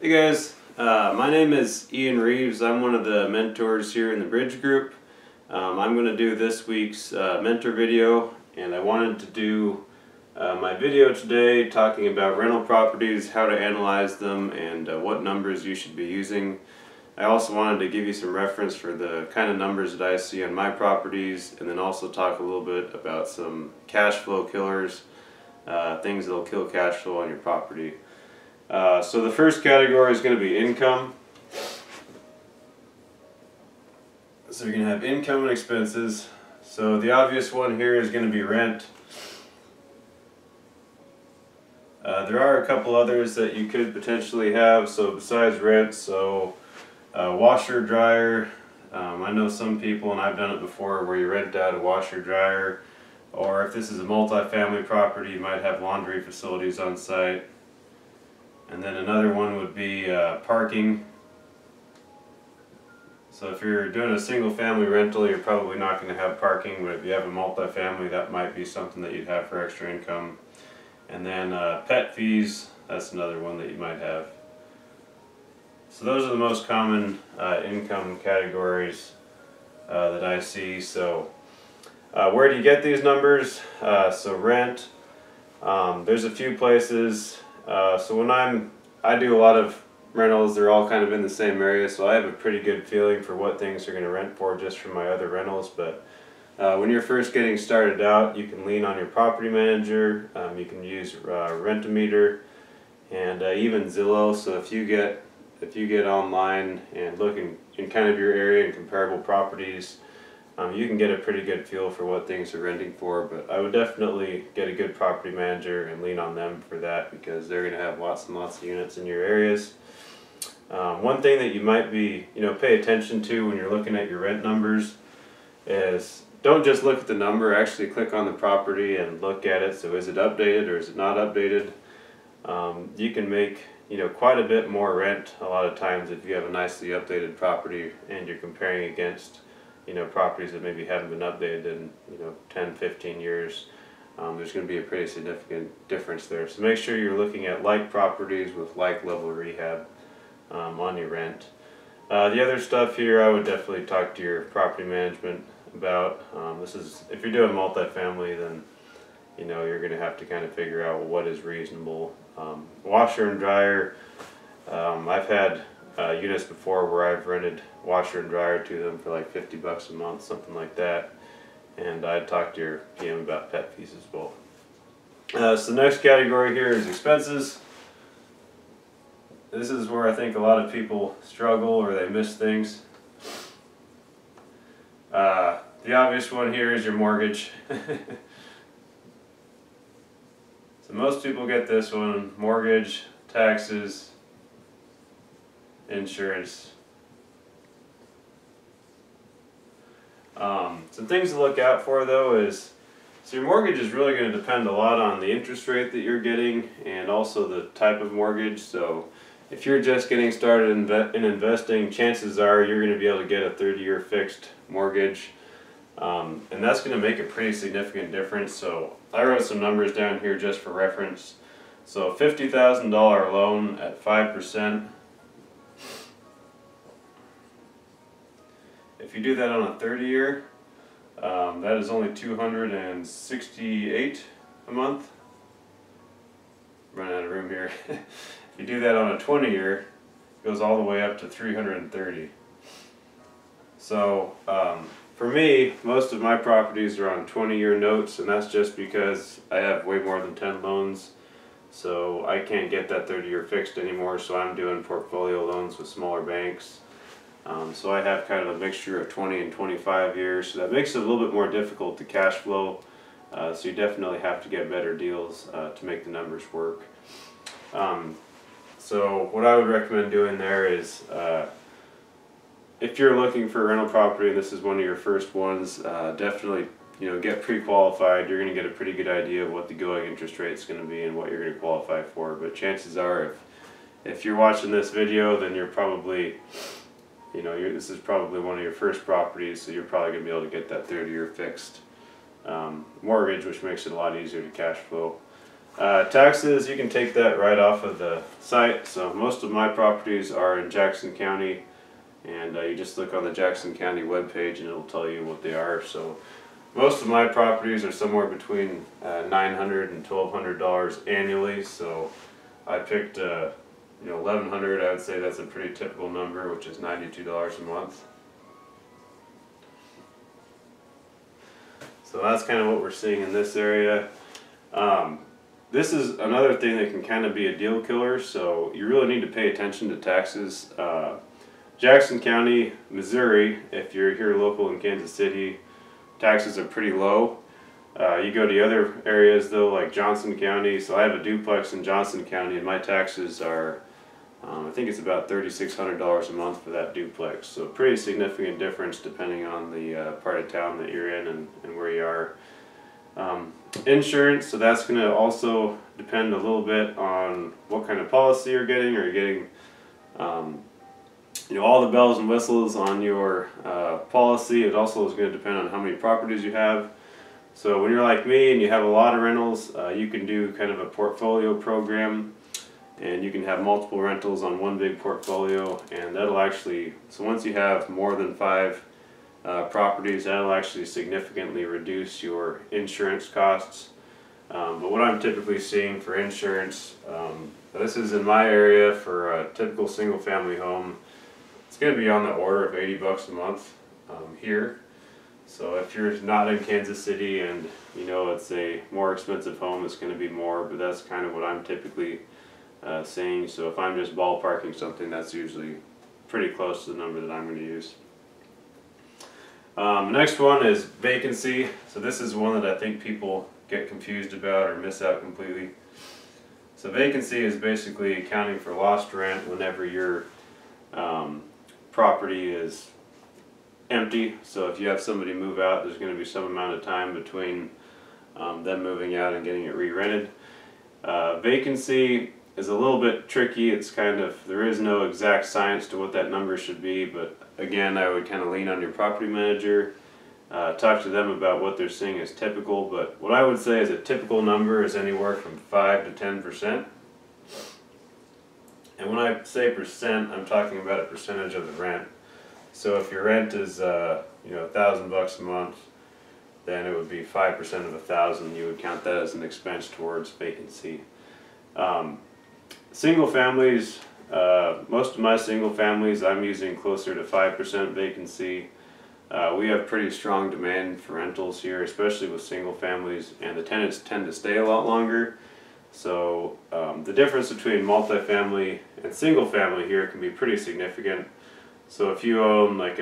Hey guys, my name is Ian Reeves. I'm one of the mentors here in the Bridge Group. I'm going to do this week's mentor video, and I wanted to do my video today talking about rental properties, how to analyze them, and what numbers you should be using. I also wanted to give you some reference for the kind of numbers that I see on my properties, and then also talk a little bit about some cash flow killers, things that will kill cash flow on your property. So the first category is going to be income. So you're going to have income and expenses. So the obvious one here is going to be rent. There are a couple others that you could potentially have. So besides rent, washer, dryer. I know some people, and I've done it before, where you rent out a washer, dryer, or if this is a multi-family property, you might have laundry facilities on site. And then another one would be parking. So if you're doing a single family rental, you're probably not going to have parking, but if you have a multi-family, that might be something that you'd have for extra income. And then pet fees, that's another one that you might have. So those are the most common income categories that I see. So where do you get these numbers? So rent, there's a few places. So when I do a lot of rentals, they're all kind of in the same area, so I have a pretty good feeling for what things are going to rent for just from my other rentals. But when you're first getting started out, you can lean on your property manager. You can use Rent-A-Meter and even Zillow. So if you get online and look in kind of your area and comparable properties, you can get a pretty good feel for what things are renting for. But I would definitely get a good property manager and lean on them for that, because they're going to have lots and lots of units in your areas. One thing that you might be, pay attention to when you're looking at your rent numbers is don't just look at the number, actually click on the property and look at it. So is it updated or is it not updated? You can make quite a bit more rent a lot of times if you have a nicely updated property and you're comparing against properties that maybe haven't been updated in 10, 15 years. There's going to be a pretty significant difference there. So make sure you're looking at like properties with like level of rehab on your rent. The other stuff here, I would definitely talk to your property management about. This is, if you're doing multifamily, then you're going to have to kind of figure out what is reasonable. Washer and dryer, I've had units before where I've rented washer and dryer to them for like $50 a month, something like that. And I'd talk to your PM about pet fees as well. So the next category here is expenses. This is where I think a lot of people struggle or they miss things. The obvious one here is your mortgage. So most people get this one: mortgage, taxes, insurance. Some things to look out for though is, so your mortgage is really going to depend a lot on the interest rate that you're getting and also the type of mortgage. So if you're just getting started in investing, chances are you're going to be able to get a 30-year fixed mortgage, and that's going to make a pretty significant difference. So I wrote some numbers down here just for reference. So a $50,000 loan at 5%. If you do that on a 30-year, that is only $268 a month. Running out of room here. If you do that on a 20-year, it goes all the way up to $330. So for me, most of my properties are on 20-year notes, and that's just because I have way more than 10 loans. So I can't get that 30-year fixed anymore, so I'm doing portfolio loans with smaller banks. So I have kind of a mixture of 20 and 25 years, so that makes it a little bit more difficult to cash flow. So you definitely have to get better deals to make the numbers work. So what I would recommend doing there is, if you're looking for a rental property and this is one of your first ones, definitely get pre-qualified. You're going to get a pretty good idea of what the going interest rate is going to be and what you're going to qualify for. But chances are, if you're watching this video, then you're probably this is probably one of your first properties, so you're probably going to be able to get that 30-year fixed mortgage, which makes it a lot easier to cash flow. Taxes, you can take that right off of the site. So most of my properties are in Jackson County, and you just look on the Jackson County webpage and it'll tell you what they are. So most of my properties are somewhere between $900 and $1,200 annually. So I picked $1,100. I would say that's a pretty typical number, which is $92 a month. So that's kind of what we're seeing in this area. This is another thing that can kind of be a deal killer, so you really need to pay attention to taxes. Jackson County, Missouri, if you're here local in Kansas City, taxes are pretty low. You go to other areas though, like Johnson County, so I have a duplex in Johnson County and my taxes are, I think it's about $3,600 a month for that duplex. So pretty significant difference depending on the part of town that you're in and where you are. Insurance, so that's going to also depend a little bit on what kind of policy you're getting. Are you getting all the bells and whistles on your policy? It also is going to depend on how many properties you have. So when you're like me and you have a lot of rentals, you can do kind of a portfolio program, and you can have multiple rentals on one big portfolio, and that'll actually, so once you have more than 5 properties, that'll actually significantly reduce your insurance costs. But what I'm typically seeing for insurance, this is in my area for a typical single family home, it's going to be on the order of $80 a month here. So if you're not in Kansas City and it's a more expensive home, it's going to be more, but that's kind of what I'm typically seeing. So if I'm just ballparking something, that's usually pretty close to the number that I'm going to use. Next one is vacancy. So this is one that I think people get confused about or miss out completely. So vacancy is basically accounting for lost rent whenever your property is empty. So if you have somebody move out, there's going to be some amount of time between them moving out and getting it re-rented. Vacancy is a little bit tricky. It's kind of, there is no exact science to what that number should be, but again, I would kind of lean on your property manager, talk to them about what they're seeing as typical, but what I would say is a typical number is anywhere from 5 to 10%. And when I say percent, I'm talking about a percentage of the rent. So if your rent is $1,000 a month, then it would be 5% of 1,000. You would count that as an expense towards vacancy. Single families, most of my single families, I'm using closer to 5% vacancy. We have pretty strong demand for rentals here, especially with single families, and the tenants tend to stay a lot longer. So the difference between multifamily and single family here can be pretty significant. So if you own like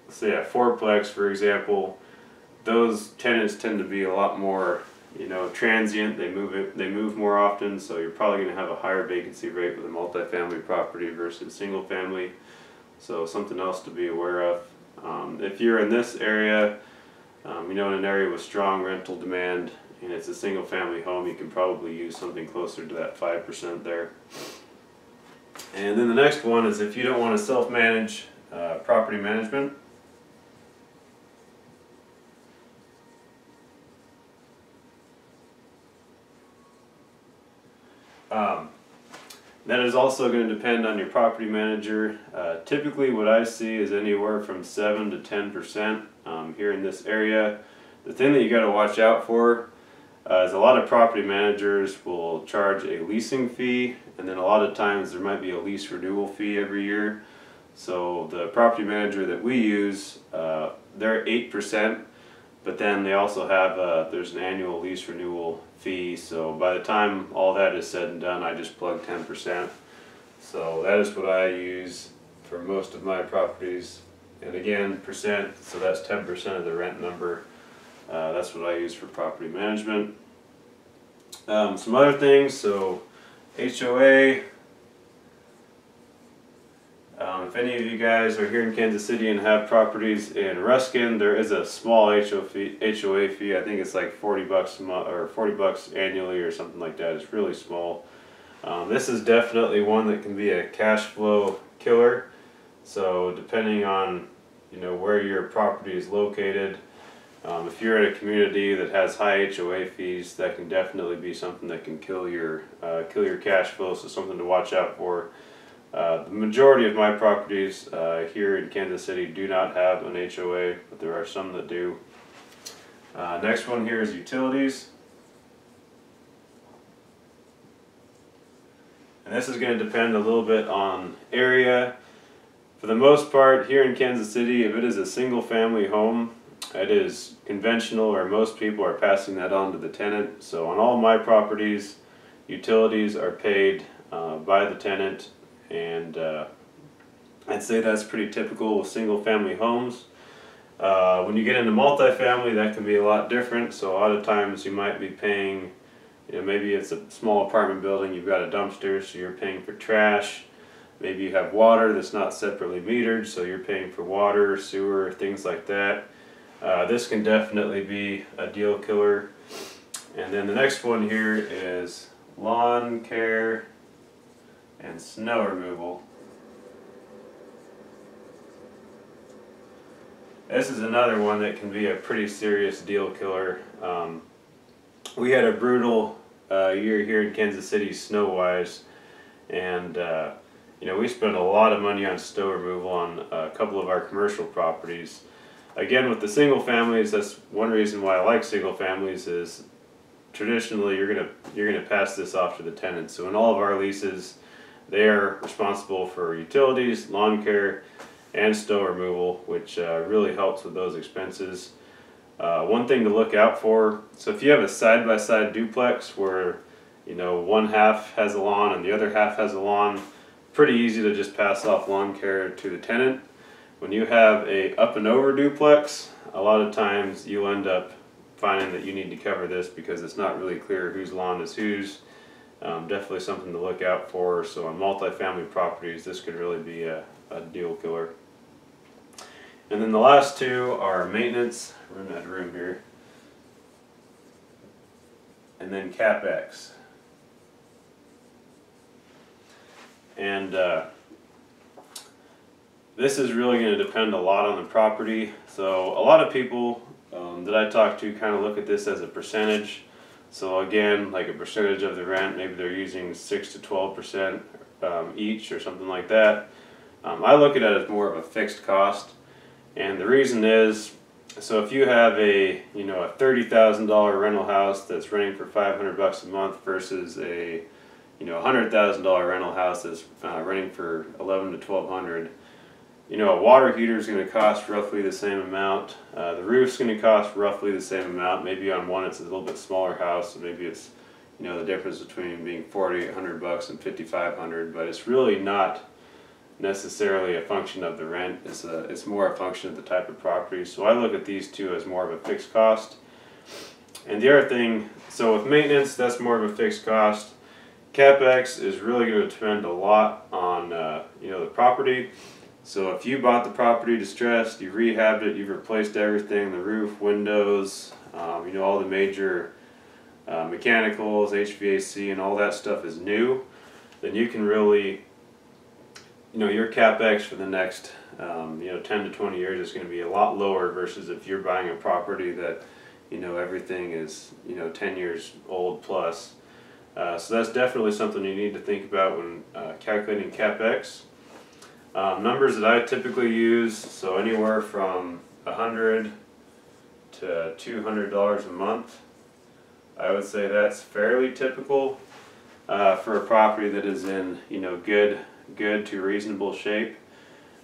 say a fourplex, for example, those tenants tend to be a lot more transient. They move more often, so you're probably going to have a higher vacancy rate with a multifamily property versus single family. So something else to be aware of. If you're in this area, in an area with strong rental demand and it's a single family home, you can probably use something closer to that 5% there. And then the next one is if you don't want to self-manage property management. That is also going to depend on your property manager. Typically what I see is anywhere from 7 to 10% here in this area. The thing that you got to watch out for is a lot of property managers will charge a leasing fee, and then a lot of times there might be a lease renewal fee every year. So the property manager that we use, they're 8%, but then they also have there's an annual lease renewal fee. So by the time all that is said and done, I just plug 10%. So that is what I use for most of my properties. And again, percent, so that's 10% of the rent number. That's what I use for property management. Some other things, so HOA. If any of you guys are here in Kansas City and have properties in Ruskin, there is a small HOA fee. I think it's like $40 a month or $40 annually or something like that. It's really small. This is definitely one that can be a cash flow killer. So depending on where your property is located, If you're in a community that has high HOA fees, that can definitely be something that can kill your cash flow, so something to watch out for. The majority of my properties here in Kansas City do not have an HOA, but there are some that do. Next one here is utilities. And this is going to depend a little bit on area. For the most part, here in Kansas City, if it is a single family home, it is conventional, or most people are passing that on to the tenant. So on all my properties, utilities are paid by the tenant, and I'd say that's pretty typical with single family homes. When you get into multifamily, that can be a lot different. So a lot of times you might be paying, maybe it's a small apartment building, you've got a dumpster, so you're paying for trash. Maybe you have water that's not separately metered, so you're paying for water, sewer, things like that. This can definitely be a deal killer. And then the next one here is lawn care and snow removal. This is another one that can be a pretty serious deal killer. We had a brutal year here in Kansas City snow-wise, and we spent a lot of money on snow removal on a couple of our commercial properties. Again, with the single families, that's one reason why I like single families, is traditionally you're gonna pass this off to the tenants. So in all of our leases, they are responsible for utilities, lawn care, and snow removal, which really helps with those expenses. One thing to look out for, so if you have a side-by-side duplex where one half has a lawn and the other half has a lawn, pretty easy to just pass off lawn care to the tenant. When you have a up and over duplex, a lot of times you'll end up finding that you need to cover this because it's not really clear whose lawn is whose. Definitely something to look out for. So on multifamily properties, this could really be a deal killer. And then the last two are maintenance. We're in that room here. And then CapEx. And this is really going to depend a lot on the property. So a lot of people that I talk to kind of look at this as a percentage. So again, like a percentage of the rent, maybe they're using 6 to 12% each or something like that. I look at it as more of a fixed cost, and the reason is, so if you have a a $30,000 rental house that's renting for $500 a month versus a $100,000 rental house that's renting for $1,100 to $1,200. A water heater is going to cost roughly the same amount. The roof's going to cost roughly the same amount. Maybe on one it's a little bit smaller house, so maybe it's the difference between being $4,800 and $5,500. But it's really not necessarily a function of the rent. It's more a function of the type of property. So I look at these two as more of a fixed cost. And the other thing, so with maintenance, that's more of a fixed cost. CapEx is really going to depend a lot on the property. So if you bought the property distressed, you rehabbed it, you've replaced everything, the roof, windows, all the major mechanicals, HVAC, and all that stuff is new, then you can really, your CapEx for the next 10 to 20 years is going to be a lot lower versus if you're buying a property that everything is 10 years old plus. So that's definitely something you need to think about when calculating CapEx. Numbers that I typically use, so anywhere from $100 to $200 a month. I would say that's fairly typical for a property that is in good to reasonable shape.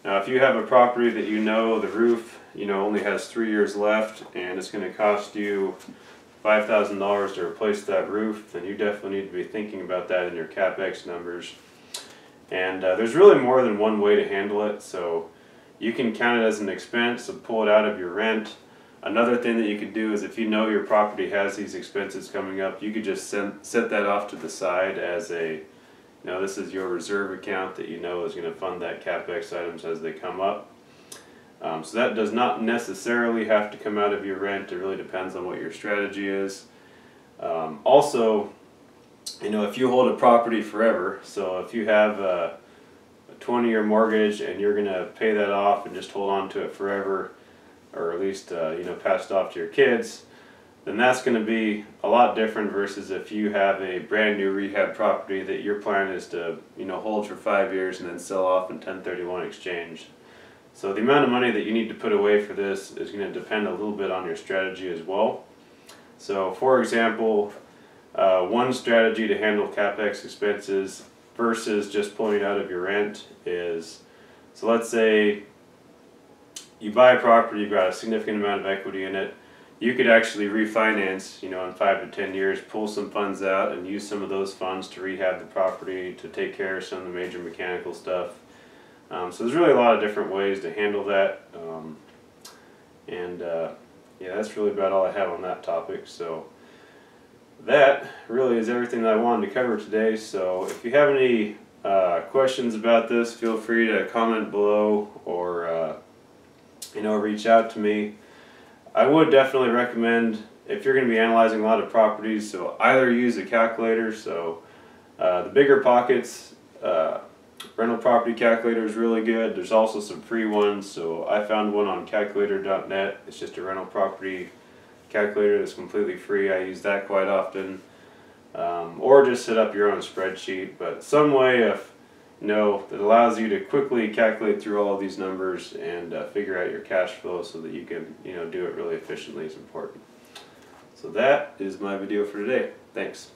Now, if you have a property that the roof only has 3 years left and it's going to cost you $5,000 to replace that roof, then you definitely need to be thinking about that in your CapEx numbers. And there's really more than one way to handle it, so you can count it as an expense and pull it out of your rent. Another thing that you could do is if your property has these expenses coming up, you could just set that off to the side as this is your reserve account that is going to fund that CapEx items as they come up. So that does not necessarily have to come out of your rent. It really depends on what your strategy is. Also, if you hold a property forever, so if you have a 20-year mortgage and you're going to pay that off and just hold on to it forever, or at least passed off to your kids, then that's going to be a lot different versus if you have a brand new rehab property that your plan is to hold for 5 years and then sell off in 1031 exchange. So the amount of money that you need to put away for this is going to depend a little bit on your strategy as well. So for example, one strategy to handle CapEx expenses versus just pulling it out of your rent is, so let's say you buy a property, you've got a significant amount of equity in it. You could actually refinance, in 5 to 10 years, pull some funds out and use some of those funds to rehab the property, to take care of some of the major mechanical stuff. So there's really a lot of different ways to handle that. Yeah, that's really about all I have on that topic. So that really is everything that I wanted to cover today. So if you have any questions about this, feel free to comment below or reach out to me. I would definitely recommend, if you're going to be analyzing a lot of properties, so either use a calculator. So the Bigger Pockets rental property calculator is really good. There's also some free ones. So I found one on calculator.net. It's just a rental property calculator that's completely free. I use that quite often. Or just set up your own spreadsheet, but some way of that allows you to quickly calculate through all of these numbers and figure out your cash flow so that you can do it really efficiently is important. So that is my video for today. Thanks.